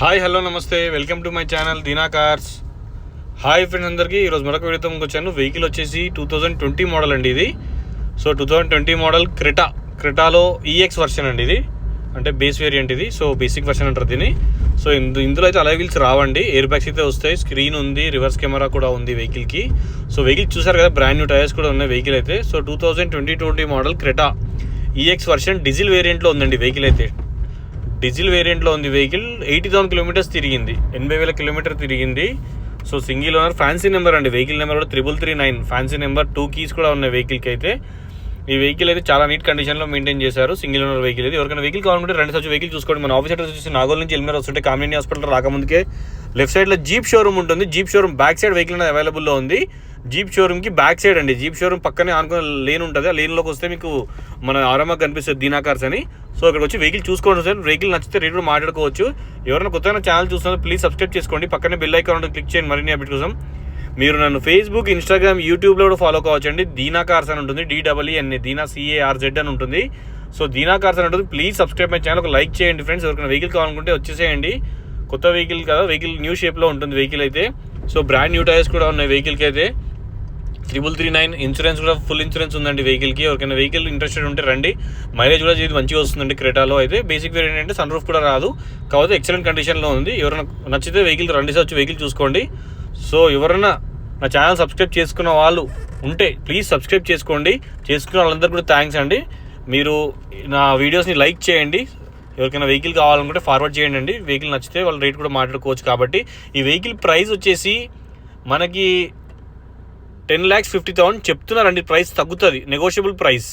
Hi hello నమస్తే welcome to my channel Deena cars. Hi friends అందరికీ. ఈరోజు మరొక వీడియోతో వచ్చాను. వెహికల్ వచ్చేసి 2020 మోడల్ అండి ఇది. సో 2020 మోడల్ క్రెటాలో ఈఎక్స్ వర్షన్ అండి ఇది, అంటే బేస్ వేరియంట్ ఇది. సో బేసిక్ వర్షన్ అంటారు దీన్ని. సో ఇందులో అయితే అలై వీల్స్ రావండి, ఎయిర్ బ్యాగ్స్ అయితే వస్తాయి, స్క్రీన్ ఉంది, రివర్స్ కెమెరా కూడా ఉంది వెహికల్కి. సో వెహికల్ చూసారు కదా, బ్రాండ్ న్యూ టైర్స్ కూడా ఉన్నాయి వెహికల్ అయితే. So 2020 model Creta EX version diesel వేరియంట్లో ఉందండి వెహికల్ అయితే. డీజిల్ వేరియంట్లో ఉంది వెహికల్. 80,000 కిలోమీటర్స్ తిరిగింది, 80,000 కిలోమీటర్ తిరిగింది. So single owner, fancy number అండి. వెహికల్ నెంబర్ కూడా 3339 ఫ్యాన్సీ నెంబర్. 2 కీస్ కూడా ఉన్నాయి వెహికల్కి అయితే. ఈ వెహికల్ అయితే చాలా నీట్ కండిషన్లో మెయింటైన్ చేశారు. సింగిల్ ఓనర్ వెహికల్ ఇది. ఎవరికైనా వెహికల్ కావాలంటే రెండు వచ్చి వెహికల్ చూసుకోండి. మన ఆఫీస్ అడ్రస్ వచ్చేసి నాగోల్ నుంచి ఎల్మేర్ వస్తుంటే కామినేని హాస్పిటల్ రాకముందుకే లెఫ్ట్ సైడ్లో జీప్ షోరూమ్ ఉంటుంది. Jeep showroom back side vehicle అనేది అవైలబుల్లో ఉంది. జీప్ షోరూమ్కి బ్యాక్ సైడ్ అండి. జీప్ షోరూమ్ పక్కనే ఆనుకున్న లేన్ ఉంటుంది. ఆ లేన్లోకి వస్తే మీకు మన ఆరామా కనిపిస్తుంది దీనా కార్స్ అని. సో ఇక్కడికి వచ్చి వెహికల్ చూసుకోండి సార్. వెహికల్ నచ్చితే రేట్ కూడా మాట్లాడుకోవచ్చు. ఎవరైనా కొత్తగా ఛానల్ చూస్తున్నా ప్లీజ్ సబ్స్క్రైబ్ చేసుకోండి. పక్కనే బెల్ ఐకాన్ ఉంటుంది, క్లిక్ చేయండి మరిన్ని అప్డేట్ కోసం. మీరు నన్ను ఫేస్బుక్, ఇన్స్టాగ్రామ్, యూట్యూబ్లో కూడా ఫాలో కావచ్చు అండి. దీనా కార్స్ అని ఉంటుంది, DEEN దీనా CARZ అని ఉంటుంది. సో దీనా కార్స్ అని ఉంటుంది. ప్లీజ్ సబ్స్క్రైబ్ మై ఛానల్, ఒక లైక్ చేయండి ఫ్రెండ్స్. ఎవరికైనా వెహికల్ కావాలనుకుంటే వచ్చేసేయండి. కొత్త వెహికల్ కదా, వెహికల్ న్యూ షేప్లో ఉంటుంది వెహికల్ అయితే. సో బ్రాండ్ న్యూ టైర్స్ కూడా ఉన్నాయి వెహికల్కి అయితే. 3339 ఇన్సూరెన్స్ కూడా ఫుల్ ఇన్సూరెన్స్ ఉందండి వెహికల్కి. ఎవరికైనా వెహికల్ ఇంట్రెస్టెడ్ ఉంటే రండి. మైలేజ్ కూడా ఇది మంచిగా వస్తుందండి క్రెటాలో అయితే. బేసిక్ వేరియంట్ అంటే సన్ రూఫ్ కూడా రాదు, కాకపోతే ఎక్సలెంట్ కండిషన్లో ఉంది. ఎవరైనా నచ్చితే వెహికల్ రండి సార్, వచ్చి వెహికల్ చూసుకోండి. సో ఎవరైనా నా ఛానల్ సబ్స్క్రైబ్ చేసుకున్న వాళ్ళు ఉంటే ప్లీజ్ సబ్స్క్రైబ్ చేసుకోండి. చేసుకున్న వాళ్ళందరికీ కూడా థ్యాంక్స్ అండి. మీరు నా వీడియోస్ని లైక్ చేయండి. ఎవరికైనా వెహికల్ కావాలనుకుంటే ఫార్వర్డ్ చేయండి అండి. వెహికల్ నచ్చితే వాళ్ళ రేట్ కూడా మాట్లాడుకోవచ్చు. కాబట్టి ఈ వెహికల్ ప్రైస్ వచ్చేసి మనకి 10,50,000 చెప్తున్నారండి. ప్రైస్ తగ్గుతుంది, నెగోషియబుల్ ప్రైస్.